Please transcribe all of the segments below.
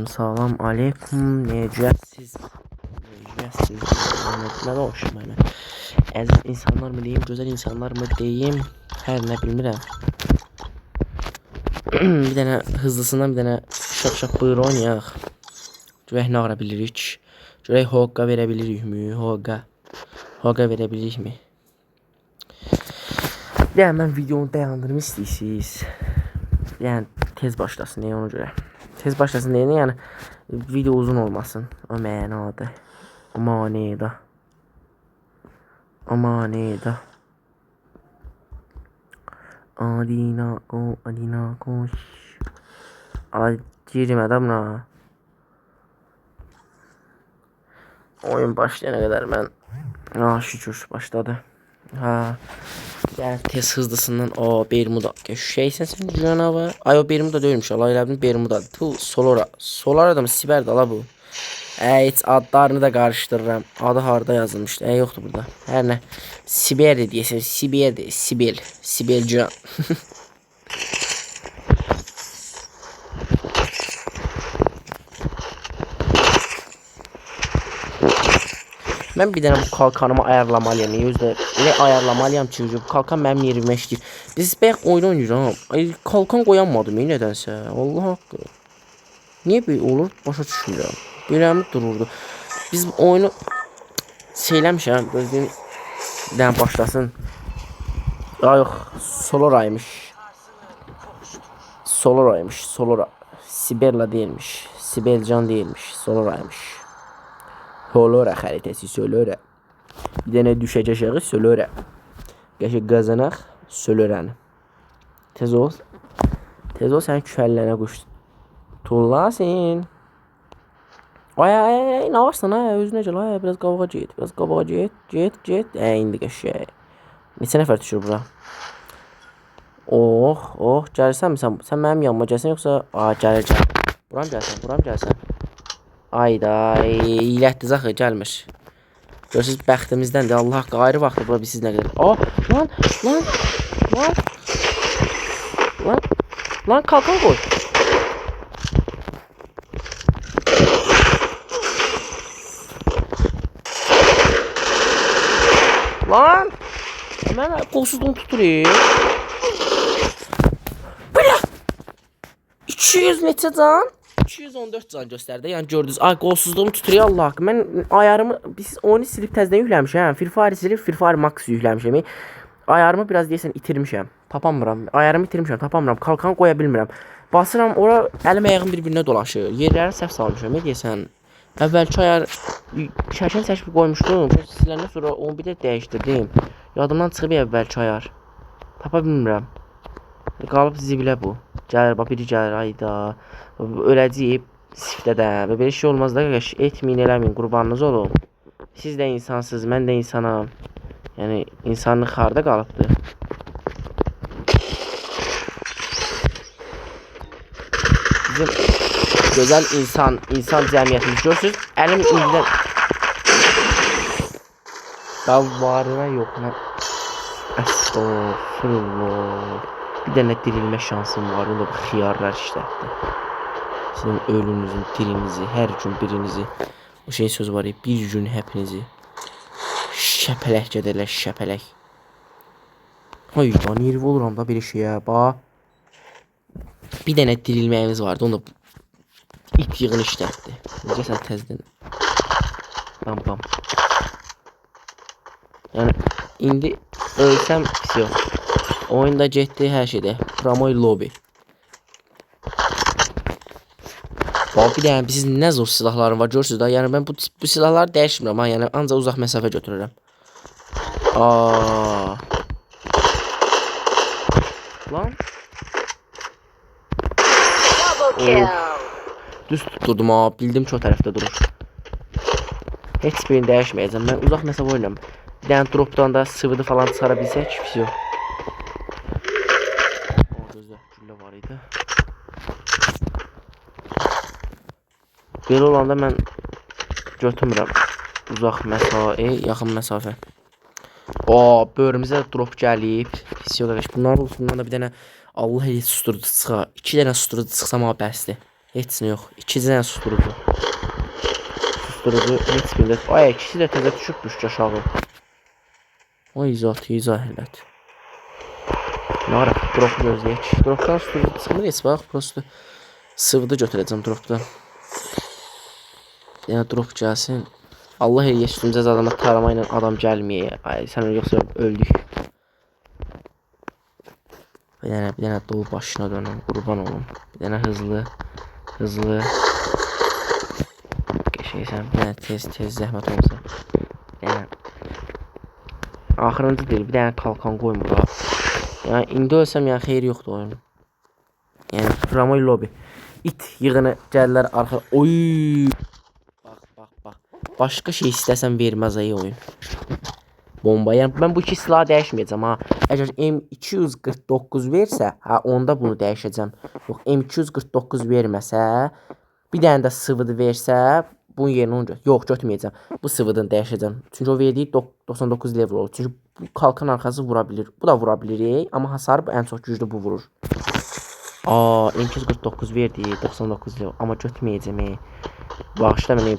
Salam aleykum, necəsiz? Nə hoş mənə. Əziz insanlar mı deyim, gözəl insanlar mı deyim, hər nə bilmirəm. Bir dənə hızlısından bir dənə şap buyur oynayaq. Görək nə ara bilirik. Görək hoqqa verə bilirikmi? Hoqqa verə bilirikmi? Yəni mən videonu dayandırmaq istəyirsiniz. Yəni tez başlasın, ona görə. Tez başlasın deyəni, yəni video uzun olmasın. O mənada. O manada. O manada. Adina koş. Girmədə buna. Oyun başlayana qədər mən şükür başladı. Yəni tez hızlısından o Bermuda şeysən sən canavar. Ay o Bermuda deyilmiş. Allah elə bildim Bermuda. Tu Solara da mı Siberdə ala bu? Heç adlarını da qarışdırıram. Adı harda yazılmışdı? Yoxdur burada. Hər nə. Siberdir deyəsən. Siberdir. Sibelcan. Mən bir dənə bu kalkanımı ayarlamalıyam. Özdə elə ayarlamalıyam ki, bu kalkan mənim yerimə işləyir. Biz bayaq oyun oynayırıq. Kalkan qoyanmadım nədənsə. Allah haqqı. Niyə belə olur? Başa düşmürəm. Beləmi dururdu. Biz oyunu şeyləmişəm. Gözlüyüm bir dənə başlasın. Yox, Soloraymış. Solora. Siberla deyilmiş. Sibelcan deyilmiş. Soloraymış. Solora xəritəsi Solora. Bir dənə düşəcək aşağı Solora. Qəşəng qazanaq Solora'nı. Tez ol. Tez ol sən küfəllənə quş. Tullasın. Ay nə varsan özünə gəl biraz qabağa get. Biraz qabağa get. İndi qəşəng. Neçə nəfər düşür bura? Oh, gəlirsənmi sən? Sən mənim yanıma gəlsən yoxsa gəlir. Buram gəlsən. Ayda, ilətdiz axı, gəlmir. Görürsünüz, bəxtimizdəndir. Allah haqqı, ayrı vaxtı bura biz siz nə qədər. Lan, kalkan qoy. Lan, mən qolsuzluğumu tuturayım. Belə, 200 neçə can? 214 can göstərdi. Yəni gördünüz, qolsuzluğumu tuturuyor Allah haqqı. Mən ayarımı biz oyunu silib təzədən yükləmişəm. Free Fire silib Free Fire Max yükləmişəm. Ayarımı biraz deyəsən itirmişəm. Tapamıram. Ayarımı itirmişəm, tapamıram. Kalkan qoya bilmirəm. Basıram ora, əlim ayağım bir-birinə dolaşır. Yerləri səhv salmışam. Nə deyəsən? Əvvəlki ayar şəkil çəkib qoymuşdum. Siləndən sonra onu bir də dəyişdirdim. Yadımdan çıxıb əvvəlki ayar. Tapa bilmirəm. Qalıb zibilə bu. Gəlir, biri gəlir, ayda. Öləcəyib sifdə də. Belə şey olmaz da, qardaş. Etməyin, eləməyin, qurbanınız olun. Siz də insansınız, mən də insanam. Yəni, insanlıq harda qalıbdır? Bizim gözəl insan cəmiyyətimiz görürsünüz. Əlim indidən davvarına yox. Əstağfurullah. Bir dənə dirilmə şansım var. Onda bu xiyarlar işlətdi. Sizin ölünüzün, dirinizi, hər gün birinizi. O şey söz var ya, bir gün hepinizi şəpələk gedərlər, şəpələk. Hayda, nerv oluram da bir şeyə, bax. Bir dənə dirilməyimiz vardı, onda ip yığın işlətdi. Necəsən təzdən. Bam. Yəni, indi ölsəm pis yox. Oyunda getdi hər şeydə. Pramoy lobby. Bax, bir dənə sizin nə zor silahlarım var, görürsünüz da. Yəni, mən bu silahları dəyişmirəm, yəni, ancaq uzaq məsafə götürürəm. Lan. Düz tutdurdum, bildim ki o tərəfdə durur. Heç birini dəyişməyəcəm, mən uzaq məsafə oynayam. Bir dənə dropdan da sıvıdı falan çıxara bilsək, pis yox. Gözdə güllə var idi. Belə olanda mən götürmürəm uzaq məsafə, yaxın məsafə. Böğrümüzə drop gəlib. Pis yox, qardaş. Bunlar olsundan da bir dənə Allah elə susturucu çıxa. 2 dənə susturucu çıxsam bəsdir. Heç nə yox. 2 dənə susturucu. Susturucu heç bir. Ay, ikisi də təzə düşübmüş aşağı. Ay zat, izahət. Nə var? Drop gözləyək. Dropdan susturucu çıxmır heç bax, prosta sıvıda götürəcəm dropdan. Yəni drop gəlsin. Allah eləyə üstümüzə adama tarama ilə adam gəlməyə. Ay, sən yoxsa öldük. Bir dənə dolu başına dönüm, qurban olum. Bir dənə hızlı. Geçəysən, bir dənə tez zəhmət olsa. Bir dənə axırıncı deyil, bir dənə kalkan qoymur ha. Yəni indi ölsəm yəni xeyri yoxdur oyunun. Yəni Pramoy lobby. İt yığını gəlirlər arxa. Oy! Bax. Başqa şey istəsən verməz ay oyun. Bomba. Yəni mən bu iki silahı dəyişməyəcəm ha. Əgər M249 versə, ha onda bunu dəyişəcəm. Yox, M249 verməsə, bir dənə də sıvıdı versə, bunun yerinə onu yox, götürməyəcəm. Bu sıvıdan dəyişəcəm. Çünki o verdiyi 99 level olur. Çünki bu kalkan arxası vura bilir. Bu da vura bilir, amma hasarı ən çox güclü bu vurur. M249 verdi 99 level, amma götürməyəcəm. Bağışla mən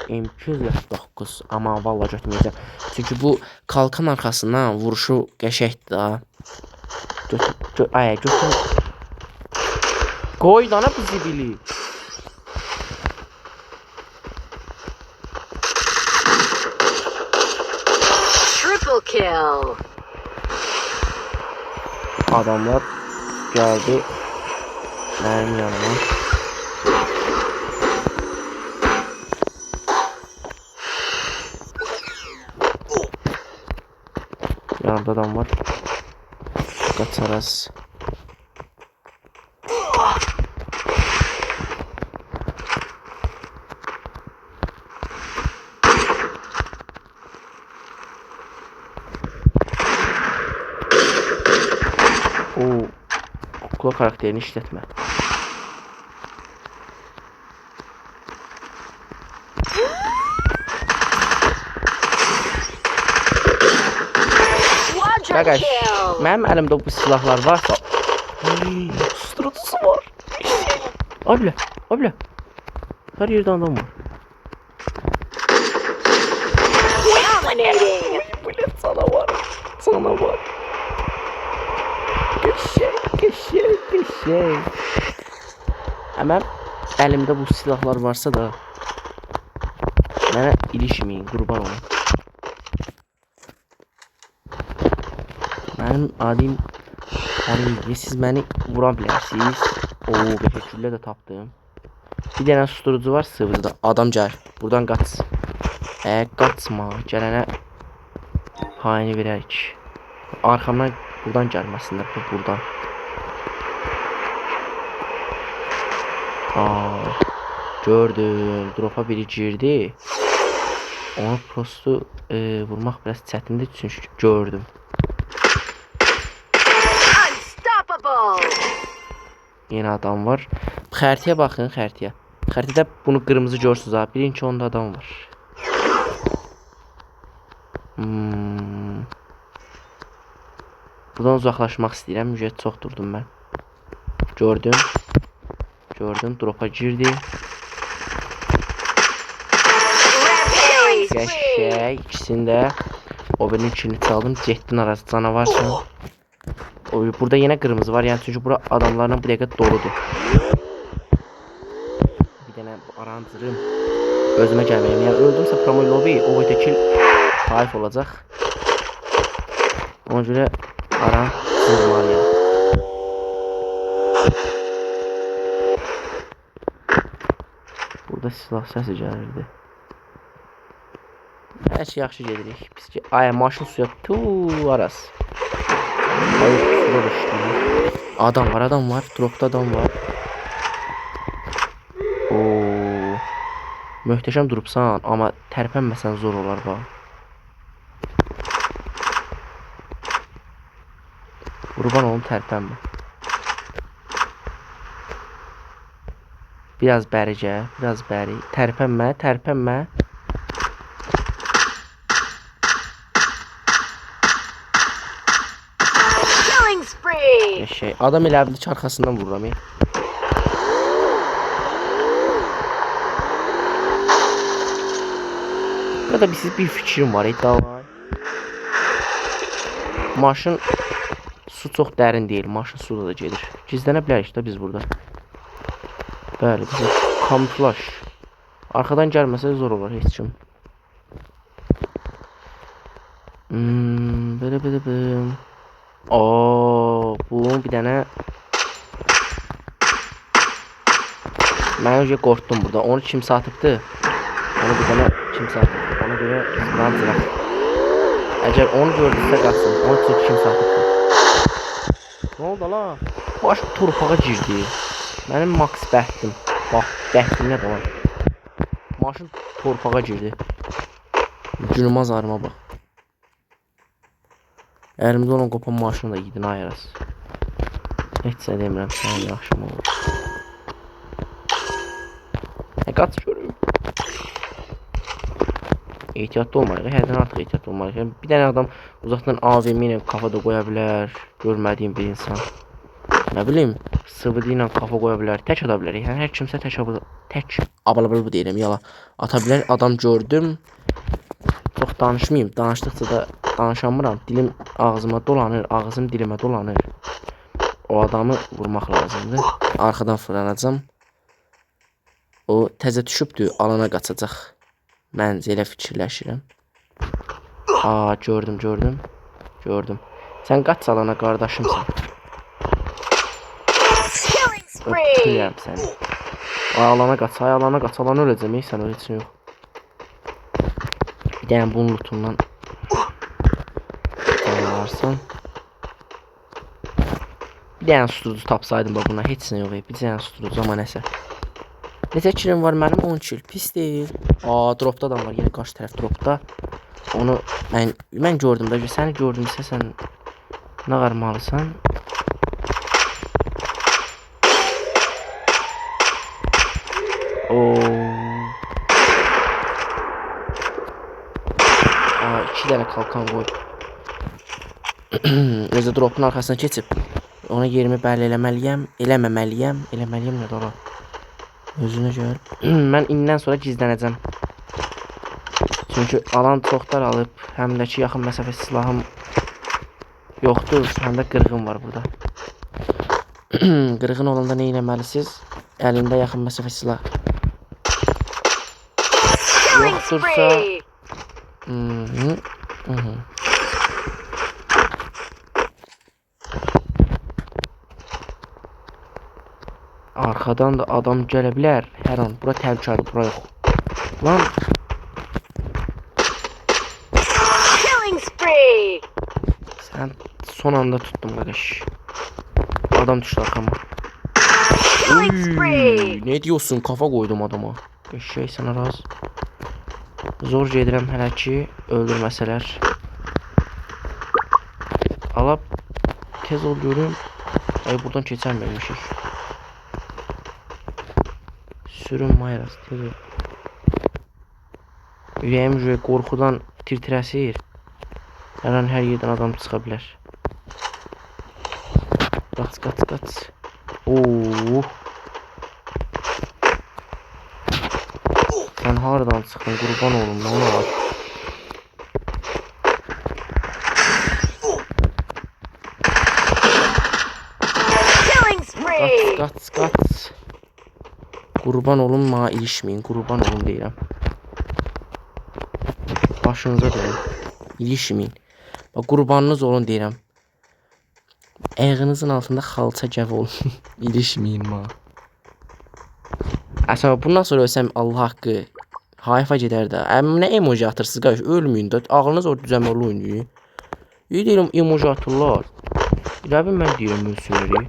M249 amma vallahi götürməyəcəm. Çünki bu kalkan arxasından vuruşu qəşəkdir da. Götür. Qoy dana bu zibili. Triple kill. Adamlar geldi benim yanıma. Yanımda adam var. Kaçarız. Kukla karakterini işletme. Qardaş, mənim əlimdə bu silahlar varsa, susturucusu var. Abla. Her yerdə adam var. Sana var. Geçey. Ama elimde bu silahlar varsa da mənə ilişmeyin, qurban olun. Mənim adim siz beni vura bilərsiniz. Qəşəkgüllə də tapdım. Bir dənə susturucu var sıvıda. Adam gəl. Buradan qaç. Qaçma. Gələnə haini verərik. Arxamdan buradan gəlməsinlər. Buradan. Gördüm. Dropa biri girdi. Onu prosto vurmaq biraz çətindir. Çünki gördüm. Yeni adam var. Xəritəyə baxın, xəritəyə. Xəritədə bunu qırmızı görürsünüz ha. Birinci onda adam var. Buradan uzaqlaşmaq istəyirəm. Müjət çox durdum mən. Gördüm. Dropa girdi. Qəşək. İkisində. O birinin içini çaldım. Getdin arası canavarsan. Burada yine kırmızı var yani çünkü bura adamlarla bu dəqiqə doludur. Bir dənə arancırım. Özümə gəlməyim. Yəni öldümsə Pramoy lobby o boyda haif olacaq. Ona görə arancırmalıyım. Burada silah səsi gəlirdi. Hər şey yaxşı gedirik. Biz maşın suya aras. Adam var. Dropta adam var. Möhtəşəm durubsan, amma tərpənməsən zor olar bax. Qurban olum tərpənmə. Biraz bəri gəl, Tərpənmə. Adam elə bildi ki, arxasından vururam. Burada bir fikrim var. Davay. Maşın su çox dərin deyil. Maşın suda da gedir. Gizlənə bilərik də biz burada. Bəli, bizə kamuflaj. Arxadan gəlməsə zor olur heç kim. Böyle. Bu bir dənə. Mən önce qorxdum burada. Onu kim satıbdı? Onu bir dənə kim satıbdı? Ona görə rahat. Əgər onu gördüsə qaçsın. Onu kim satıbdı? Ne oldu la? Baş torpağa girdi. Mənim max bəxtim. Bax, bəxtim nə var? Maşın torpağa girdi. Günüm azarıma bax. Əlimdə olan qopan maşını da yedin ayarası. Heç nə demirəm, sən yaxşı mı olur? Qaç görüm. Ehtiyatlı olmalıyıq, hərdən artıq ehtiyatlı olmalıyıq. Bir dənə adam uzaqdan AVM ilə kafada qoya bilər, görmədiyim bir insan. Nə bilim, sıvıdı ilə kafa qoya bilər, tək ata bilər. Yəni hər kimsə tək abalabil deyirəm, yala. Ata bilər, adam gördüm. Çox danışmayayım, danışdıqca da danışamıram. Dilim ağzıma dolanır, ağzım dilimə dolanır. O adamı vurmaq lazımdır. Arxadan fırlanacam. O təzə düşübdür, alana qaçacaq. Mən elə fikirləşirəm. Gördüm. Sən qaç alana qardaşımsan. Öpürəm səni. Alana qaç, alana öləcəm, sən öləcəksin yox. Bir dənə bunun lootundan varsan. Bir dənə susturucu tapsaydım buna, heç nə yox, bir dənə susturucu amma nəsə. Neçə kilim var mənim? 10 kil. Pis deyil. Dropda adam var. Yine qarşı tərəf dropda. Onu mən gördüm də. Səni gördümsə sən nə qarmalısan? İki dənə kalkan qoy. Özü dropun arxasına keçib. Ona yerimi bəlli eləməliyəm. Eləməliyəm nə doğru. Özünü gör. Mən indən sonra gizlənəcəm. Çünki alan çox daralıb. Həm də ki yaxın məsafə silahım yoxdur. Həm də qırğın var burada. Qırğın olanda nə etməlisiniz? Əlində yaxın məsafə silah yoxdursa arxadan da adam gələ bilər. Hər an. Bura təhlükəli, bura yox. Lan. Sən son anda tutdum qardaş. Adam düşdü arxama. Ne diyorsun? Kafa koydum adama. Şey sana raz. Zor gedirəm hələ ki öldürməsələr. Alab tez ol görüm. Ay buradan keçəməymişik. Sürün mayras tez ol. Ürəyim qorxudan tir-tirəsir. Hər an hər yerdən adam çıxa bilər. Qaç. Sən haradan çıxdın? Qurban olum, nə ona var? Qaç. Qurban olun, mənə ilişməyin. Qurban olun deyirəm. Başınıza dönün. İlişməyin. Bax, qurbanınız olun deyirəm. Ayağınızın altında xalça gəv olun. İlişməyin mənə. Əsəbə, bundan sonra ölsəm Allah haqqı hayfa gedər də. Nə emoji atırsınız qardaş? Ölməyin də. Ağlınız orada düzəməli oynayın. İyi deyirəm, emoji atırlar. Elə bil mən deyirəm ölsünlər.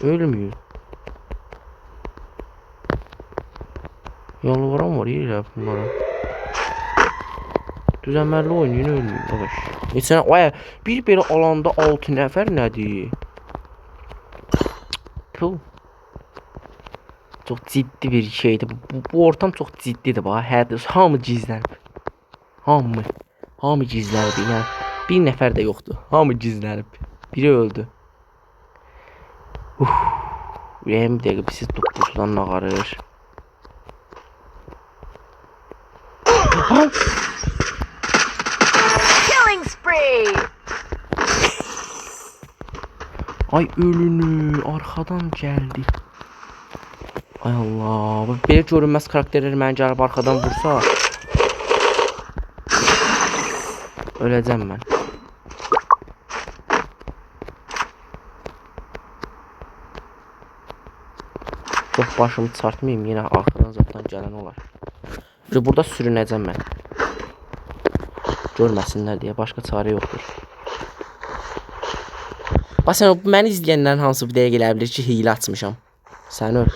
Ölmüyor. Yalvaran var ya bunlara. Düzenli oynayın ölmüyor arkadaş. Mesela bir belə alanda 6 nəfər nədir? Puh. Çox ciddi bir şeydir. Bu ortam çox ciddidir bax. Hamı gizlənib. Hamı gizlənib. Yəni bir nəfər də yoxdur. Hamı gizlənib. Biri öldü. Ürəyim bir dəqiqə pis topusundan ağarır. Killing spree. Ay ölünü arxadan gəldi. Ay Allah, bu belə görünməz karakterlər mənə gəlib arxadan vursa öləcəm mən. Çox başımı çartmayayım, yenə arxadan zaten gələn olar. Burada sürünəcəm mən. Görməsinlər deyə başqa çarə yoxdur. Bax sən məni izləyənlərin hamısı bu dəqiqə elə bilir ki, hiylə açmışam. Sən öl.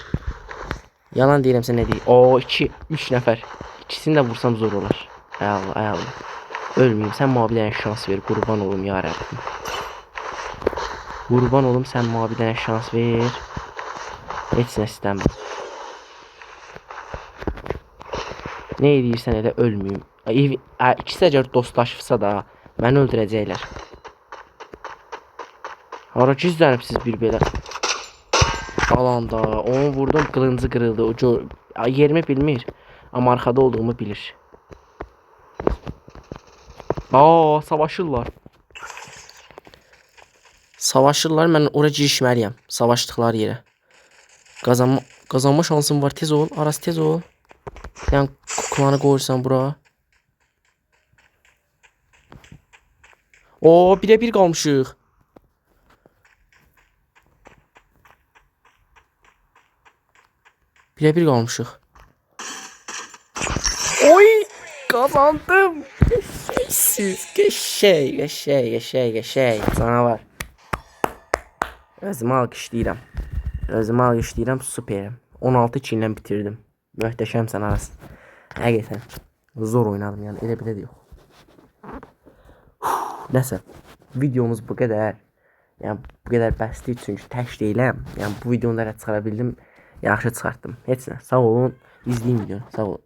Yalan deyirəm sən nə deyir? O 2, 3 nəfər. İkisini də vursam zor olar. Ay Allah, ay Allah. Ölməyim. Sən mənə bir dənə şans ver. Qurban olum ya Rəbbim. Qurban olum sən mənə bir dənə şans ver. Heç nə istəmirəm. Nə edirsən elə ölməyim. İkisi əgər dostlaşıbsa da məni öldürəcəklər. Hara gizlənibsiz bir belə. Alanda onu vurdum, qılıncı qırıldı. O yerimi bilmir. Amma arxada olduğumu bilir. Aa, savaşırlar. Savaşırlar, mən ora girişməliyəm. Savaşdıqları yerə. Qazanma şansım var. Tez ol, Aras tez ol. Sən kuklanı qoyursan bura. Oo, birə bir qalmışıq. Birə bir qalmışıq. Oy, kazandım. Geçey. Canavar. Özümü alqışlayıram. Süperim. 16 killə bitirdim. Möhtəşəmsən Aras. Həqiqətən zor oynadım yəni, elə belə də yox. Nəsə, videomuz bu qədər. Yəni bu qədər bəsdir çünki tək deyiləm. Yəni bu videonu da çıxara bildim. Yaxşı çıxartdım. Heç nə. Sağ olun. İzləyin videonu. Sağ olun.